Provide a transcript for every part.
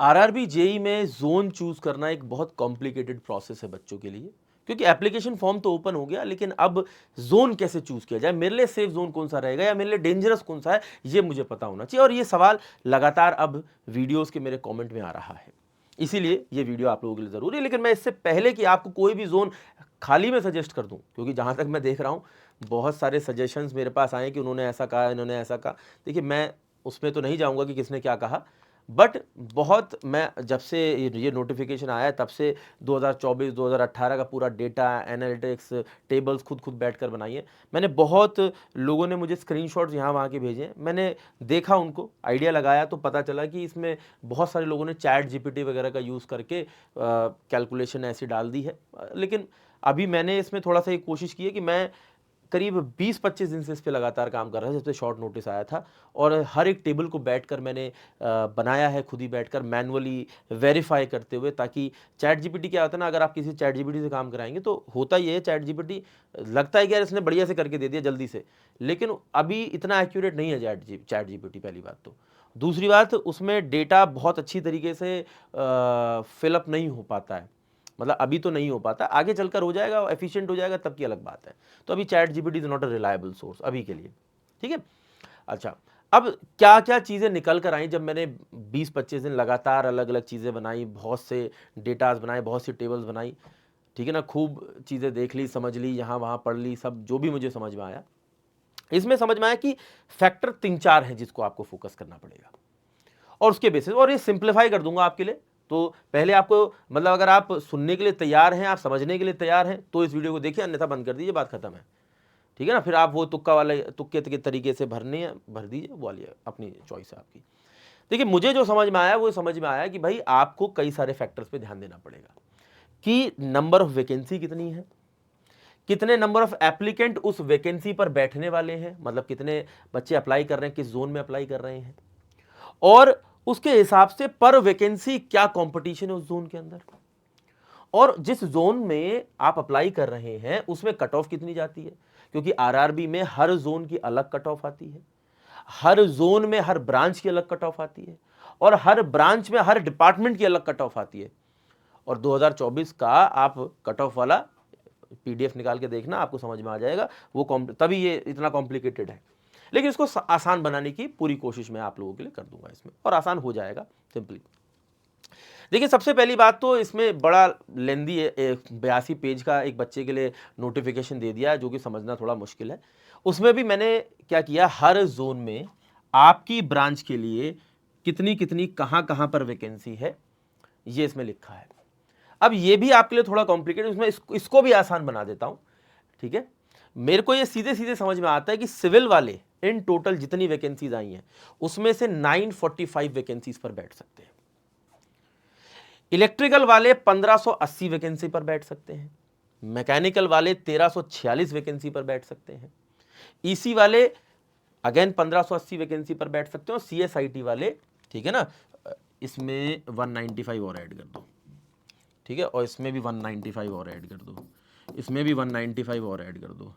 RRB JE में zone choose करना एक बहुत कॉम्प्लिकेटेड प्रोसेस है बच्चों के लिए, क्योंकि एप्लीकेशन फॉर्म तो ओपन हो गया, लेकिन अब जोन कैसे चूज किया जाए, मेरे लिए सेफ जोन कौन सा रहेगा या मेरे लिए डेंजरस कौन सा है, ये मुझे पता होना चाहिए। और ये सवाल लगातार अब वीडियोस के मेरे कमेंट में आ रहा है, इसीलिए ये वीडियो आप लोगों के लिए जरूरी है। लेकिन मैं इससे पहले कि आपको कोई भी जोन खाली में सजेस्ट कर दूं, क्योंकि जहां तक मैं देख रहा हूं बहुत सारे सजेशंस मेरे पास आए कि उन्होंने ऐसा कहा, इन्होंने ऐसा कहा। देखिए, मैं उसमें तो नहीं जाऊंगा कि किसने क्या कहा, बट बहुत मैं जब से ये नोटिफिकेशन आया तब से 2024-2018 का पूरा डेटा एनालिटिक्स टेबल्स खुद खुद बैठकर बनाई है मैंने। बहुत लोगों ने मुझे स्क्रीनशॉट्स यहाँ वहाँ के भेजे हैं, मैंने देखा, उनको आइडिया लगाया तो पता चला कि इसमें बहुत सारे लोगों ने चैट जीपीटी वगैरह का यूज़ करके कैलकुलेशन ऐसी डाल दी है। लेकिन अभी मैंने इसमें थोड़ा सा एक कोशिश की है कि मैं करीब 20-25 दिन से इस पे लगातार काम कर रहा है, जब से शॉर्ट नोटिस आया था। और हर एक टेबल को बैठकर मैंने बनाया है, खुद ही बैठकर मैनुअली वेरीफाई करते हुए, ताकि चैट जीपीटी क्या होता है ना, अगर आप किसी चैट जीपीटी से काम कराएंगे तो होता ही है, चैट जीपीटी लगता है कि यार इसने बढ़िया से करके दे दिया जल्दी से, लेकिन अभी इतना एक्यूरेट नहीं है चैट जीपीटी, पहली बात तो। दूसरी बात, उसमें डेटा बहुत अच्छी तरीके से फिलअप नहीं हो पाता है, मतलब अभी तो नहीं हो पाता, आगे चलकर हो जाएगा, एफिशिएंट हो जाएगा तब की अलग बात है। तो अभी chat GPT is not a reliable source अभी के लिए, ठीक है। अच्छा, अब क्या क्या चीज़ें निकल कर आई जब मैंने 20-25 दिन लगातार अलग अलग चीज़ें बनाई, बहुत से डेटाज बनाए, बहुत सी टेबल्स बनाई, ठीक है ना, खूब चीज़ें देख ली, समझ ली, यहाँ वहाँ पढ़ ली, सब जो भी मुझे समझ में आया। इसमें समझ में आया कि फैक्टर 3-4 हैं जिसको आपको फोकस करना पड़ेगा, और उसके बेसिस, और ये सिंप्लीफाई कर दूंगा आपके लिए। तो पहले आपको, मतलब अगर आप सुनने के लिए तैयार हैं, आप समझने के लिए तैयार हैं, तो इस वीडियो को देखिए, अन्यथा बंद कर दीजिए, बात खत्म है, ठीक है ना। फिर आप वो तुक्का वाले तुक्के के तरीके से भरने हैं, भर दीजिए, वो वाली अपनी चॉइस है आपकी। देखिए, मुझे जो समझ में आया वो समझ में आया कि भाई आपको कई सारे फैक्टर्स पे ध्यान देना पड़ेगा, कि नंबर ऑफ वैकेंसी कितनी है, कितने नंबर ऑफ एप्लीकेंट उस वैकेंसी पर बैठने वाले हैं, मतलब कितने बच्चे अप्लाई कर रहे हैं, किस जोन में अप्लाई कर रहे हैं, और उसके हिसाब से पर वैकेंसी क्या कंपटीशन है उस जोन के अंदर, और जिस जोन में आप अप्लाई कर रहे हैं उसमें कट ऑफ कितनी जाती है, क्योंकि आरआरबी में हर जोन की अलग कट ऑफ आती है, हर जोन में हर ब्रांच की अलग कट ऑफ आती है, और हर ब्रांच में हर डिपार्टमेंट की अलग कट ऑफ आती है। और 2024 का आप कट ऑफ वाला पीडीएफ निकाल के देखना, आपको समझ में आ जाएगा, वो तभी ये इतना कॉम्प्लिकेटेड है। लेकिन इसको आसान बनाने की पूरी कोशिश मैं आप लोगों के लिए कर दूंगा इसमें, और आसान हो जाएगा सिंपली। देखिए, सबसे पहली बात तो इसमें बड़ा लेंदी है, 82 पेज का एक बच्चे के लिए नोटिफिकेशन दे दिया है, जो कि समझना थोड़ा मुश्किल है। उसमें भी मैंने क्या किया, हर जोन में आपकी ब्रांच के लिए कितनी कितनी कहां कहां पर वैकेंसी है, ये इसमें लिखा है। अब ये भी आपके लिए थोड़ा कॉम्प्लिकेटेड, उसमें इसको भी आसान बना देता हूं, ठीक है। मेरे को ये सीधे सीधे समझ में आता है कि सिविल वाले इन टोटल जितनी वैकेंसीज आई हैं उसमें से 945 वैकेंसीज पर बैठ सकते हैं, इलेक्ट्रिकल वाले 1580 वैकेंसी पर बैठ सकते हैं, मैकेनिकल वाले 1346 वैकेंसी पर बैठ सकते हैं, ईसी वाले अगेन 1580 वैकेंसी पर बैठ सकते हैं, और सीएसआईटी वाले, ठीक है ना, इसमें 195 और ऐड कर दो, ठीक है, और इसमें भी 195 और ऐड कर दो, इसमें भी 195 और ऐड कर दो,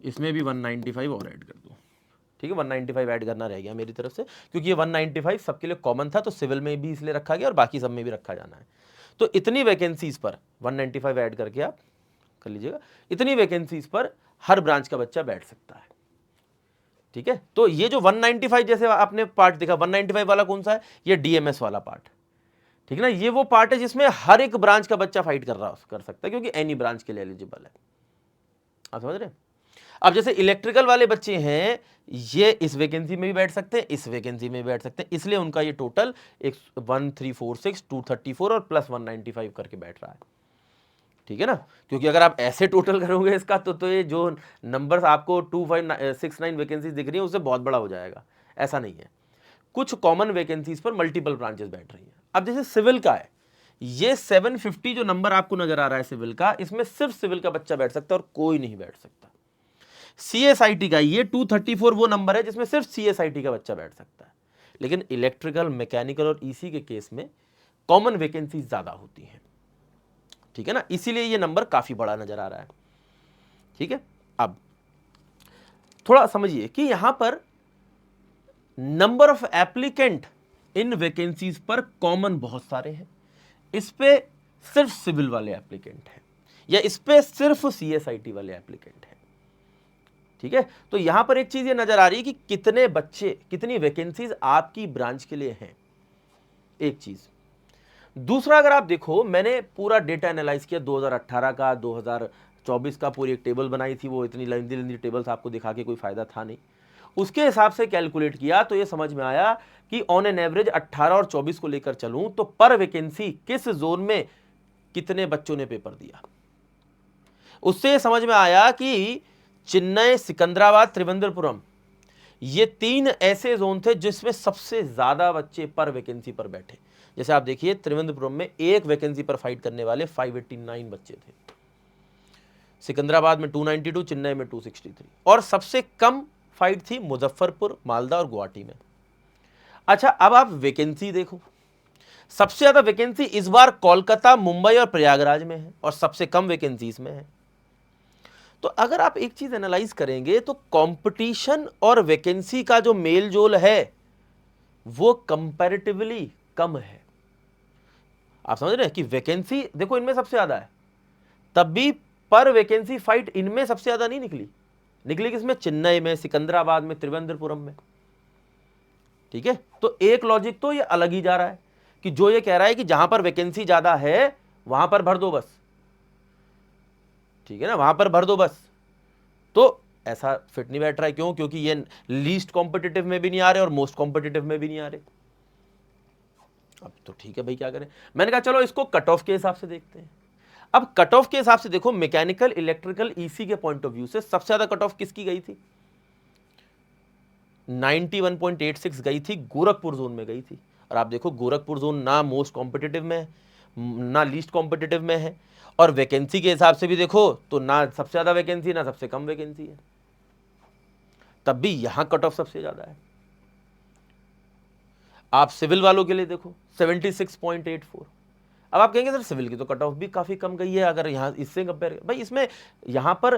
इसमें भी 195 और ऐड कर दो, ठीक है। 195 ऐड करना रह गया मेरी तरफ से, क्योंकि ये 195 सबके लिए कॉमन था, तो सिविल में भी इसलिए रखा गया और बाकी सब में भी रखा जाना है। तो इतनी वैकेंसीज पर 195 ऐड करके आप कर लीजिएगा, इतनी वैकेंसीज पर हर ब्रांच का बच्चा बैठ सकता है, ठीक है। तो ये जो 195 जैसे आपने पार्ट देखा, 195 वाला कौन सा है, ये डीएमएस वाला पार्ट, ठीक है ना, ये वो पार्ट है जिसमें हर एक ब्रांच का बच्चा फाइट कर सकता है, क्योंकि एनी ब्रांच के लिए एलिजिबल है, आप समझ रहे हैं। अब जैसे इलेक्ट्रिकल वाले बच्चे हैं, ये इस वैकेंसी में भी बैठ सकते हैं, इस वैकेंसी में भी बैठ सकते हैं, इसलिए उनका ये टोटल 1346 234 और प्लस 195 करके बैठ रहा है, ठीक है ना। क्योंकि अगर आप ऐसे टोटल करोगे इसका तो ये जो नंबर्स आपको 2569 वैकेंसीज दिख रही है उससे बहुत बड़ा हो जाएगा, ऐसा नहीं है। कुछ कॉमन वैकेंसीज पर मल्टीपल ब्रांचेस बैठ रही हैं। अब जैसे सिविल का है, ये 750 जो नंबर आपको नजर आ रहा है सिविल का, इसमें सिर्फ सिविल का बच्चा बैठ सकता है और कोई नहीं बैठ सकता। सीएसआईटी का ये 234 वो नंबर है जिसमें सिर्फ सीएसआईटी का बच्चा बैठ सकता है। लेकिन इलेक्ट्रिकल, मैकेनिकल और ईसी के केस में कॉमन वैकेंसी ज्यादा होती हैं, ठीक है ना, इसीलिए ये नंबर काफी बड़ा नजर आ रहा है, ठीक है। अब थोड़ा समझिए कि यहां पर number of applicant in vacancies पर कॉमन बहुत सारे हैं, इस पे सिर्फ सिविल वाले एप्लीकेंट हैं या इस पे सिर्फ सीएसआईटी वाले एप्लीकेंट हैं। ठीक है, तो यहां पर एक चीज ये नजर आ रही है कि कितने बच्चे, कितनी वैकेंसीज आपकी ब्रांच के लिए हैं, एक चीज। दूसरा, अगर आप देखो, मैंने पूरा डेटा एनालाइज किया 2018 का, 2024 का, पूरी एक टेबल बनाई थी, वो इतनी लंबी लंबी टेबल्स आपको दिखा के कोई फायदा था नहीं। उसके हिसाब से कैलकुलेट किया तो ये समझ में आया कि ऑन एन एवरेज 18 और 24 को लेकर चलूं तो पर वैकेंसी किस जोन में कितने बच्चों ने पेपर दिया। उससे समझ में आया कि चेन्नई, सिकंदराबाद, त्रिवेंद्रपुरम, ये 3 ऐसे जोन थे जिसमें सबसे ज्यादा बच्चे पर वैकेंसी पर बैठे। जैसे आप देखिए, त्रिवेंद्रपुरम में एक वैकेंसी पर फाइट करने वाले 589 बच्चे थे, सिकंदराबाद में 292, चेन्नई में 263, और सबसे कम फाइट थी मुजफ्फरपुर, मालदा और गुवाहाटी में। अच्छा, अब आप वैकेंसी देखो, सबसे ज्यादा वैकेंसी इस बार कोलकाता, मुंबई और प्रयागराज में है और सबसे कम वैकेंसी इसमें है। तो अगर आप एक चीज एनालाइज करेंगे तो कंपटीशन और वैकेंसी का जो मेल जोल है वो कंपैरेटिवली कम है। आप समझ रहे हैं कि वैकेंसी देखो इनमें सबसे ज्यादा है, तब भी पर वैकेंसी फाइट इनमें सबसे ज्यादा नहीं निकली, निकली किसमें? चेन्नई में, सिकंदराबाद में, त्रिवेंद्रपुरम में। ठीक है, तो एक लॉजिक तो ये अलग ही जा रहा है कि जो ये कह रहा है कि जहां पर वैकेंसी ज्यादा है वहां पर भर दो बस, ठीक है ना, वहां पर भर दो बस, तो ऐसा फिट नहीं बैठ रहा है। क्यों? क्योंकि ये लीस्ट कॉम्पिटिटिव में भी नहीं आ रहे और मोस्ट कॉम्पिटिटिव में भी नहीं आ रहे। अब तो ठीक है भाई, क्या करें? मैंने कहा चलो इसको कट ऑफ के हिसाब से देखते हैं। अब कट ऑफ के हिसाब से देखो, मैकेनिकल, इलेक्ट्रिकल, ईसी के पॉइंट ऑफ व्यू से सबसे ज्यादा कट ऑफ किसकी गई थी? 91.86 गई थी, गोरखपुर जोन में गई थी। और आप देखो गोरखपुर जोन ना मोस्ट कॉम्पिटिटिव में है ना लीस्ट कॉम्पिटिटिव में है, और वैकेंसी के हिसाब से भी देखो तो ना सबसे ज्यादा वैकेंसी ना सबसे कम वैकेंसी है, तब भी यहां कट ऑफ सबसे ज्यादा है। आप सिविल वालों के लिए देखो 76.84। अब आप कहेंगे सर सिविल की तो कट ऑफ भी काफी कम गई है अगर यहां इससे कंपेयर, भाई इसमें यहां पर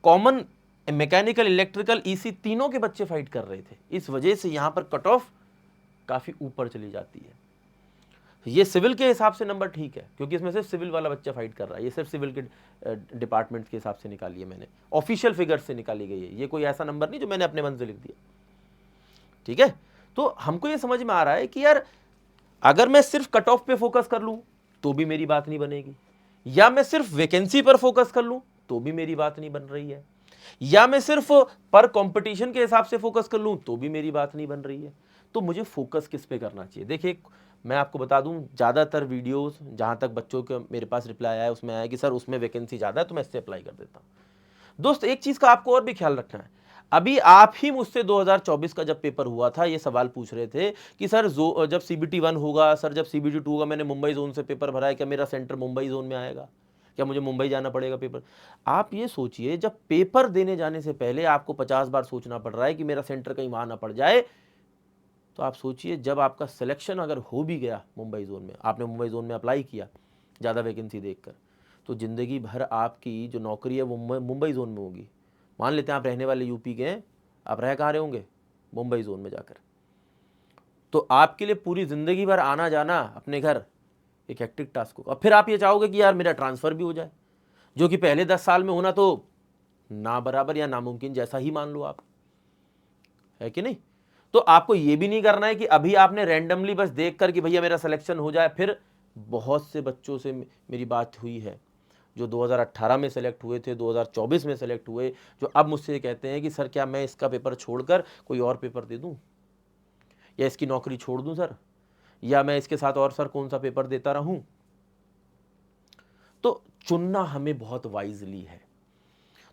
कॉमन मैकेनिकल, इलेक्ट्रिकल, ईसी तीनों के बच्चे फाइट कर रहे थे, इस वजह से यहां पर कट ऑफ काफी ऊपर चली जाती है। ये सिविल के हिसाब से नंबर ठीक है क्योंकि इसमें सिर्फ सिविल वाला बच्चा फाइट कर रहा है, ये सिर्फ सिविल के डिपार्टमेंट के हिसाब से निकाली है मैंने, ऑफिशियल फिगर से निकाली गई है, ये कोई ऐसा नंबर नहीं जो मैंने अपने मन से लिख दिया। ठीक है, तो हमको ये समझ में आ रहा है कि यार अगर मैं सिर्फ कट ऑफ पे फोकस कर लूं तो भी मेरी बात नहीं बनेगी, या मैं सिर्फ वैकेंसी पर फोकस कर लूं तो भी मेरी बात नहीं बन रही है, या मैं सिर्फ पर कंपटीशन के हिसाब से फोकस कर लूं तो भी मेरी बात नहीं बन रही है। तो मुझे फोकस किस पे करना चाहिए? देखिए, मैं आपको बता दूं, ज़्यादातर वीडियोस जहां तक बच्चों के मेरे पास रिप्लाई आया है उसमें आया कि सर उसमें वैकेंसी ज़्यादा है तो मैं इससे अप्लाई कर देता हूं। दोस्त, एक चीज़ का आपको और भी ख्याल रखना है, अभी आप ही मुझसे 2024 का जब पेपर हुआ था ये सवाल पूछ रहे थे कि सर जब CBT 1 होगा, सर जब CBT 2 होगा, मैंने मुंबई जोन से पेपर भरा है, क्या मेरा सेंटर मुंबई जोन में आएगा, क्या मुझे मुंबई जाना पड़ेगा पेपर? आप ये सोचिए, जब पेपर देने जाने से पहले आपको 50 बार सोचना पड़ रहा है कि मेरा सेंटर कहीं वहां ना पड़ जाए, तो आप सोचिए जब आपका सिलेक्शन अगर हो भी गया मुंबई जोन में, आपने मुंबई जोन में अप्लाई किया ज़्यादा वैकेंसी देखकर, तो ज़िंदगी भर आपकी जो नौकरी है वो मुंबई जोन में होगी। मान लेते हैं आप रहने वाले यूपी के हैं, आप रह कहाँ रहे होंगे? मुंबई जोन में जाकर, तो आपके लिए पूरी ज़िंदगी भर आना जाना अपने घर एक हेक्टिक टास्क होगा। और फिर आप ये चाहोगे कि यार मेरा ट्रांसफ़र भी हो जाए, जो कि पहले 10 साल में होना तो ना बराबर या नामुमकिन जैसा ही मान लो आप, है कि नहीं? तो आपको ये भी नहीं करना है कि अभी आपने रैंडमली बस देख कर कि भैया मेरा सिलेक्शन हो जाए। फिर बहुत से बच्चों से मेरी बात हुई है जो 2018 में सेलेक्ट हुए थे, 2024 में सेलेक्ट हुए, जो अब मुझसे कहते हैं कि सर क्या मैं इसका पेपर छोड़कर कोई और पेपर दे दूं, या इसकी नौकरी छोड़ दूं सर, या मैं इसके साथ और सर कौन सा पेपर देता रहूं। तो चुनना हमें बहुत वाइजली है।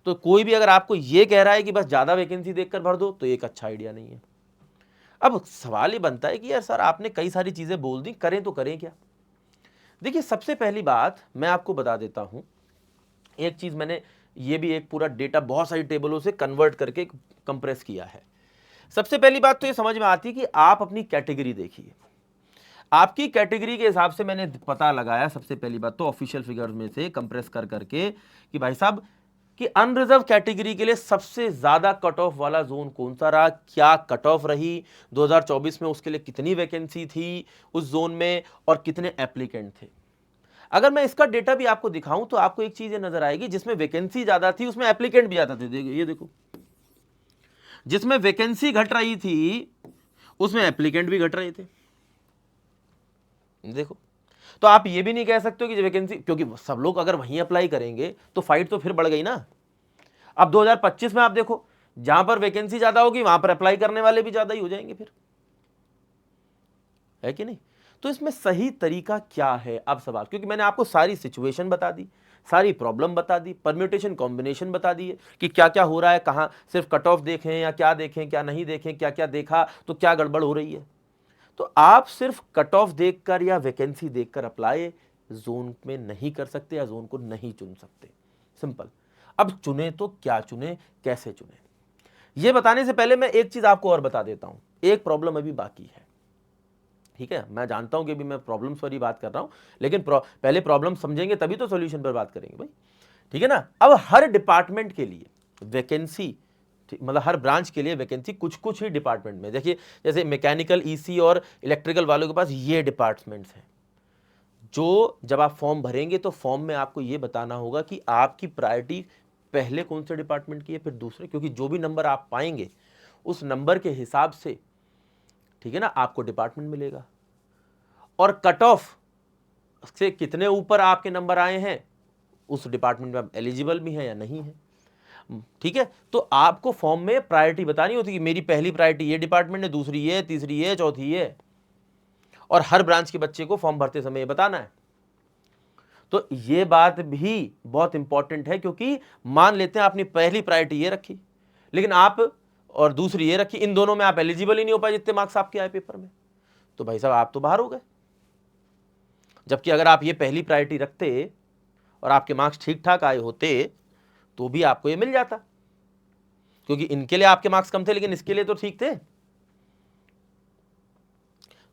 तो कोई भी अगर आपको ये कह रहा है कि बस ज़्यादा वैकेंसी देखकर भर दो, तो एक अच्छा आइडिया नहीं है। अब सवाल ये बनता है कि यार सर आपने कई सारी चीज़ें बोल दी, करें तो करें क्या? देखिए, सबसे पहली बात मैं आपको बता देता हूं, एक चीज़ मैंने ये भी एक पूरा डेटा बहुत सारी टेबलों से कन्वर्ट करके कंप्रेस किया है। सबसे पहली बात तो ये समझ में आती है कि आप अपनी कैटेगरी देखिए, आपकी कैटेगरी के हिसाब से मैंने पता लगाया। सबसे पहली बात तो ऑफिशियल फिगर्स में से कंप्रेस कर करके कि भाई साहब कि अनरिजर्व कैटेगरी के लिए सबसे ज्यादा कट ऑफ वाला जोन कौन सा रहा, क्या कट ऑफ रही 2024 में, उसके लिए कितनी वैकेंसी थी उस जोन में और कितने एप्लीकेंट थे। अगर मैं इसका डेटा भी आपको दिखाऊं तो आपको एक चीज नजर आएगी, जिसमें वैकेंसी ज्यादा थी उसमें एप्लीकेंट भी ज्यादा थे। ये देखो, जिसमें वैकेंसी घट रही थी उसमें एप्लीकेंट भी घट रहे थे। देखो, तो आप ये भी नहीं कह सकते कि वैकेंसी, क्योंकि सब लोग अगर वहीं अप्लाई करेंगे तो फाइट तो फिर बढ़ गई ना। अब 2025 में आप देखो, जहां पर वैकेंसी ज्यादा होगी वहां पर अप्लाई करने वाले भी ज्यादा ही हो जाएंगे फिर, है कि नहीं। तो इसमें सही तरीका क्या है अब सवाल, क्योंकि मैंने आपको सारी सिचुएशन बता दी, सारी प्रॉब्लम बता दी, परम्यूटेशन कॉम्बिनेशन बता दिए कि क्या क्या हो रहा है, कहां सिर्फ कट ऑफ देखें या क्या देखें क्या नहीं देखें, क्या क्या देखा तो क्या गड़बड़ हो रही है। तो आप सिर्फ कट ऑफ देखकर या वैकेंसी देखकर अप्लाई जोन में नहीं कर सकते या जोन को नहीं चुन सकते, सिंपल। अब चुने तो क्या चुने, कैसे चुने, यह बताने से पहले मैं एक चीज आपको और बता देता हूं। एक प्रॉब्लम अभी बाकी है, ठीक है। मैं जानता हूं कि अभी मैं प्रॉब्लम्स पर ही बात कर रहा हूं, लेकिन पहले प्रॉब्लम समझेंगे तभी तो सॉल्यूशन पर बात करेंगे भाई, ठीक है ना। अब हर डिपार्टमेंट के लिए वैकेंसी, मतलब हर ब्रांच के लिए वैकेंसी कुछ कुछ ही डिपार्टमेंट में, देखिए जैसे मैकेनिकल, ईसी और इलेक्ट्रिकल वालों के पास ये डिपार्टमेंट्स हैं, जो जब आप फॉर्म भरेंगे तो फॉर्म में आपको ये बताना होगा कि आपकी प्रायोरिटी पहले कौन से डिपार्टमेंट की है फिर दूसरे, क्योंकि जो भी नंबर आप पाएंगे उस नंबर के हिसाब से, ठीक है ना, आपको डिपार्टमेंट मिलेगा। और कट ऑफ से कितने ऊपर आपके नंबर आए हैं उस डिपार्टमेंट में आप एलिजिबल भी हैं या नहीं है, ठीक है। तो आपको फॉर्म में प्रायोरिटी बतानी होती है कि मेरी पहली प्रायोरिटी ये डिपार्टमेंट है, दूसरी ये, तीसरी ये, चौथी ये, और हर ब्रांच के बच्चे को फॉर्म भरते समय ये बताना है। तो ये बात भी बहुत इंपॉर्टेंट है, क्योंकि मान लेते हैं आपने पहली प्रायोरिटी ये रखी लेकिन आप और दूसरी ये रखी, इन दोनों में आप एलिजिबल ही नहीं हो पाए जितने मार्क्स आपके आए पेपर में, तो भाई साहब आप तो बाहर हो गए। जबकि अगर आप ये पहली प्रायोरिटी रखते और आपके मार्क्स ठीक ठाक आए होते तो भी आपको ये मिल जाता, क्योंकि इनके लिए आपके मार्क्स कम थे लेकिन इसके लिए तो ठीक थे।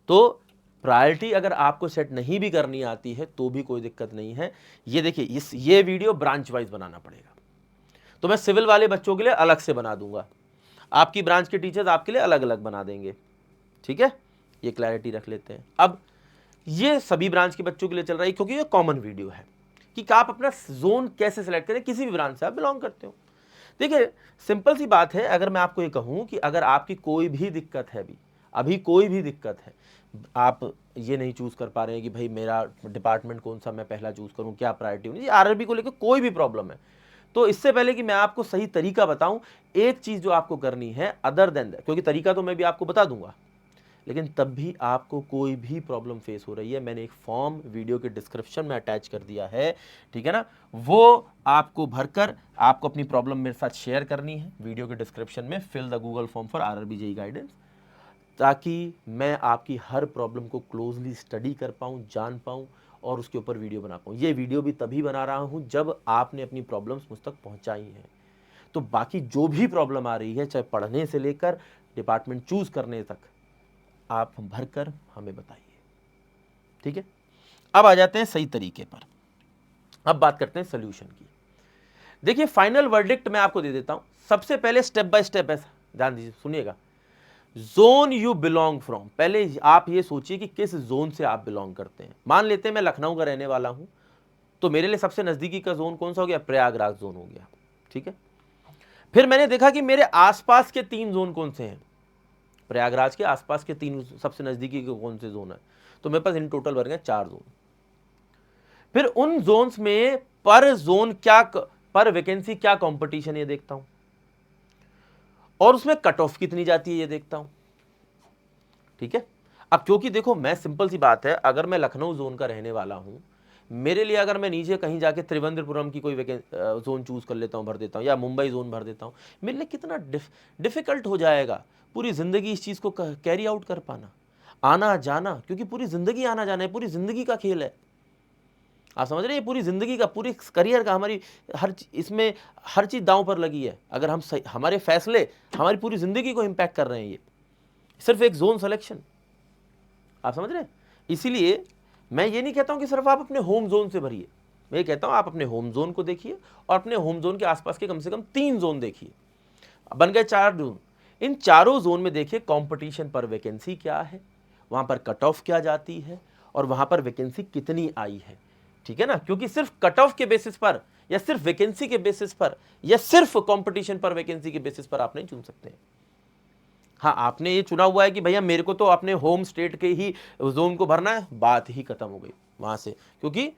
तो प्रायोरिटी अगर आपको सेट नहीं भी करनी आती है तो भी कोई दिक्कत नहीं है। ये देखिए, ये वीडियो ब्रांच वाइज बनाना पड़ेगा, तो मैं सिविल वाले बच्चों के लिए अलग से बना दूंगा, आपकी ब्रांच के टीचर्स आपके लिए अलग अलग बना देंगे, ठीक है। ये क्लैरिटी रख लेते हैं। अब ये सभी ब्रांच के बच्चों के लिए चल रहा है, क्योंकि ये कॉमन वीडियो है कि आप अपना जोन कैसे सिलेक्ट करें, किसी भी ब्रांच से आप बिलोंग करते हो। देखिए सिंपल सी बात है, अगर मैं आपको ये कहूं कि अगर आपकी कोई भी दिक्कत है, अभी कोई भी दिक्कत है, आप ये नहीं चूज कर पा रहे हैं कि भाई मेरा डिपार्टमेंट कौन सा मैं पहला चूज करूं, क्या प्रायोरिटी होनी, आरआरबी को लेकर कोई भी प्रॉब्लम है, तो इससे पहले कि मैं आपको सही तरीका बताऊं, एक चीज जो आपको करनी है अदर देन दैट, क्योंकि तरीका तो मैं भी आपको बता दूंगा, लेकिन तब भी आपको कोई भी प्रॉब्लम फेस हो रही है, मैंने एक फॉर्म वीडियो के डिस्क्रिप्शन में अटैच कर दिया है, ठीक है ना, वो आपको भरकर आपको अपनी प्रॉब्लम मेरे साथ शेयर करनी है वीडियो के डिस्क्रिप्शन में, fill the Google form for RRB JEE guidance, ताकि मैं आपकी हर प्रॉब्लम को क्लोजली स्टडी कर पाऊँ, जान पाऊँ और उसके ऊपर वीडियो बना पाऊँ। ये वीडियो भी तभी बना रहा हूँ जब आपने अपनी प्रॉब्लम्स मुझ तक पहुँचाई हैं। तो बाकी जो भी प्रॉब्लम आ रही है, चाहे पढ़ने से लेकर डिपार्टमेंट चूज करने तक, आप भरकर हमें बताइए, ठीक है। अब आ जाते हैं सही तरीके पर, अब बात करते हैं सोल्यूशन की। देखिए फाइनल वर्डिक्ट मैं आपको दे देता हूं, सबसे पहले स्टेप बाय स्टेप है, ध्यान दीजिए, सुनिएगा। जोन यू बिलोंग फ्रॉम, पहले आप ये सोचिए कि किस जोन से आप बिलोंग करते हैं। मान लेते हैं मैं लखनऊ का रहने वाला हूं, तो मेरे लिए सबसे नजदीकी का जोन कौन सा हो गया, प्रयागराज जोन हो गया, ठीक है। फिर मैंने देखा कि मेरे आसपास के 3 जोन कौन से हैं, प्रयागराज के आसपास के 3 सबसे नजदीकी के कौन से जोन है, तो मेरे पास इन टोटल बन गए 4 जोन। फिर उन जोन्स में पर जोन क्या, पर वैकेंसी क्या कंपटीशन ये देखता हूं, और उसमें कट ऑफ कितनी जाती है ये देखता हूं, ठीक है। अब क्योंकि देखो मैं, सिंपल सी बात है, अगर मैं लखनऊ जोन का रहने वाला हूं, मेरे लिए अगर मैं नीचे कहीं जाके त्रिवेंद्रपुरम की कोई जोन चूज कर लेता हूं, भर देता हूं, या मुंबई जोन भर देता हूं, मेरे लिए कितना डिफिकल्ट हो जाएगा पूरी जिंदगी इस चीज को कैरी आउट कर पाना, आना जाना, क्योंकि पूरी जिंदगी आना जाना है, पूरी जिंदगी का खेल है, आप समझ रहे हैं, पूरी जिंदगी का, पूरी करियर का, हमारी इसमें हर चीज दांव पर लगी है। अगर हम हमारे फैसले हमारी पूरी जिंदगी को इंपैक्ट कर रहे हैं, ये सिर्फ एक जोन सिलेक्शन, आप समझ रहे हैं। इसीलिए मैं ये नहीं कहता हूं कि सिर्फ आप अपने होम जोन से भरिए, मैं ये कहता हूँ आप अपने होम जोन को देखिए और अपने होम जोन के आसपास के कम से कम 3 जोन देखिए, बन गए 4 जोन। इन चारों जोन में देखिए कंपटीशन पर वैकेंसी क्या है, वहाँ पर कट ऑफ क्या जाती है और वहाँ पर वैकेंसी कितनी आई है, ठीक है ना। क्योंकि सिर्फ कट ऑफ के बेसिस पर या सिर्फ वैकेंसी के बेसिस पर या सिर्फ कंपटीशन पर वैकेंसी के बेसिस पर आप नहीं चुन सकते। हाँ, आपने ये चुना हुआ है कि भैया मेरे को तो अपने होम स्टेट के ही जोन को भरना है, बात ही खत्म हो गई वहाँ से, क्योंकि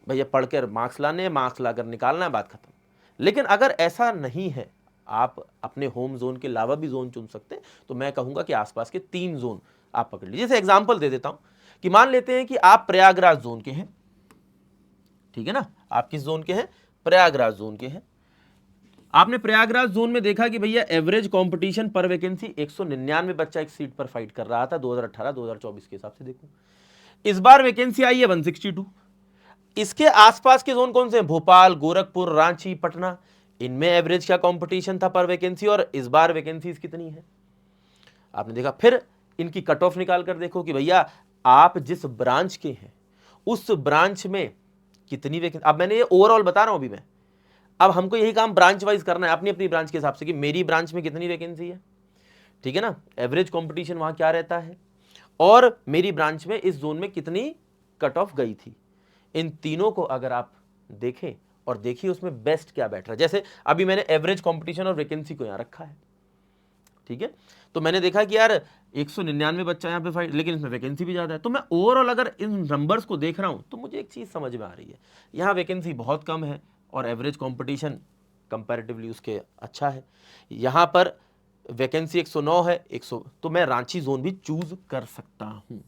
भैया पढ़कर मार्क्स लाने हैं, मार्क्स लाकर निकालना है, बात खत्म। लेकिन अगर ऐसा नहीं है, आप अपने होम जोन के अलावा भी जोन चुन सकते हैं, तो मैं कहूँगा कि आसपास के 3 जोन आप पकड़ लीजिए। जैसे एग्जाम्पल दे देता हूँ कि मान लेते हैं कि आप प्रयागराज जोन के हैं, ठीक है ना। आप किस जोन के हैं? प्रयागराज जोन के हैं। आपने प्रयागराज जोन में देखा कि भैया एवरेज कंपटीशन पर वैकेंसी 199 बच्चा एक सीट पर फाइट कर रहा था 2018-2024 के हिसाब से। देखो इस बार वैकेंसी आई है 162। इसके आसपास के जोन कौन से हैं? भोपाल, गोरखपुर, रांची, पटना। इनमें एवरेज क्या कंपटीशन था पर वैकेंसी और इस बार वैकेंसीज कितनी है आपने देखा। फिर इनकी कट ऑफ निकाल कर देखो कि भैया आप जिस ब्रांच के हैं उस ब्रांच में कितनी वैकेंसी। अब मैंने ये ओवरऑल बता रहा हूं अभी मैं, अब हमको यही काम ब्रांच वाइज करना है अपनी अपनी ब्रांच के हिसाब से कि मेरी ब्रांच में कितनी वैकेंसी है, ठीक है ना। एवरेज कंपटीशन वहां क्या रहता है और मेरी ब्रांच में इस जोन में कितनी कट ऑफ गई थी। इन तीनों को अगर आप देखें और देखिए उसमें बेस्ट क्या बैठ रहा है। जैसे अभी मैंने एवरेज कंपटीशन और वैकेंसी को यहां रखा है, ठीक है। तो मैंने देखा कि यार 199 बच्चा यहाँ पे फाइट, लेकिन इसमें वैकेंसी भी ज़्यादा है। तो मैं ओवरऑल अगर इन नंबर्स को देख रहा हूँ तो मुझे एक चीज़ समझ में आ रही है, यहाँ वैकेंसी बहुत कम है और एवरेज कंपटीशन कंपैरेटिवली उसके अच्छा है। यहाँ पर वैकेंसी 109 है, 100, तो मैं रांची जोन भी चूज कर सकता हूँ।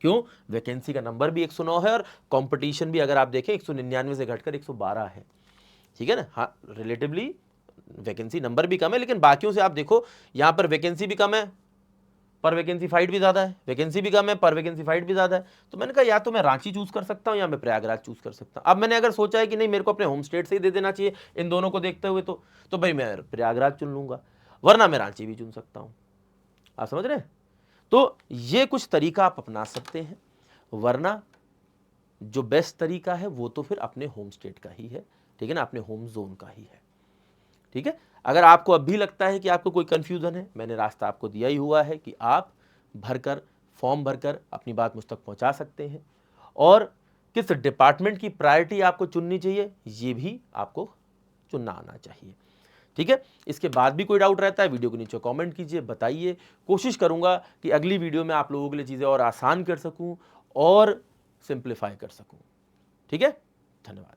क्यों? वैकेंसी का नंबर भी 109 है और कंपटीशन भी अगर आप देखें 199 से घटकर 112 है, ठीक है ना। हाँ, रिलेटिवली वैकेंसी नंबर भी कम है, लेकिन बाकियों से आप देखो यहां पर वैकेंसी भी कम है पर वैकेंसी फाइट भी ज्यादा है, वैकेंसी भी कम है पर वैकेंसी फाइट भी ज्यादा है। तो मैंने कहा या तो मैं रांची चूज कर सकता हूं या मैं प्रयागराज चूज कर सकता हूं। अब मैंने अगर सोचा है कि नहीं मेरे को अपने होम स्टेट से ही दे देना चाहिए इन दोनों को देखते हुए, तो भाई मैं प्रयागराज चुन लूंगा, वरना मैं रांची भी चुन सकता हूं। आप समझ रहे हैं? तो ये कुछ तरीका आप अपना सकते हैं, वरना जो बेस्ट तरीका है वो तो फिर अपने होम स्टेट का ही है, ठीक है ना, अपने होम जोन का ही है, ठीक है। अगर आपको अब भी लगता है कि आपको कोई कंफ्यूजन है, मैंने रास्ता आपको दिया ही हुआ है कि आप भरकर फॉर्म भरकर अपनी बात मुझ तक पहुंचा सकते हैं और किस डिपार्टमेंट की प्रायोरिटी आपको चुननी चाहिए ये भी आपको चुनना आना चाहिए, ठीक है। इसके बाद भी कोई डाउट रहता है वीडियो के नीचे कमेंट कीजिए, बताइए। कोशिश करूंगा कि अगली वीडियो में आप लोगों के लिए चीज़ें और आसान कर सकूं और सिंप्लीफाई कर सकूं, ठीक है। धन्यवाद।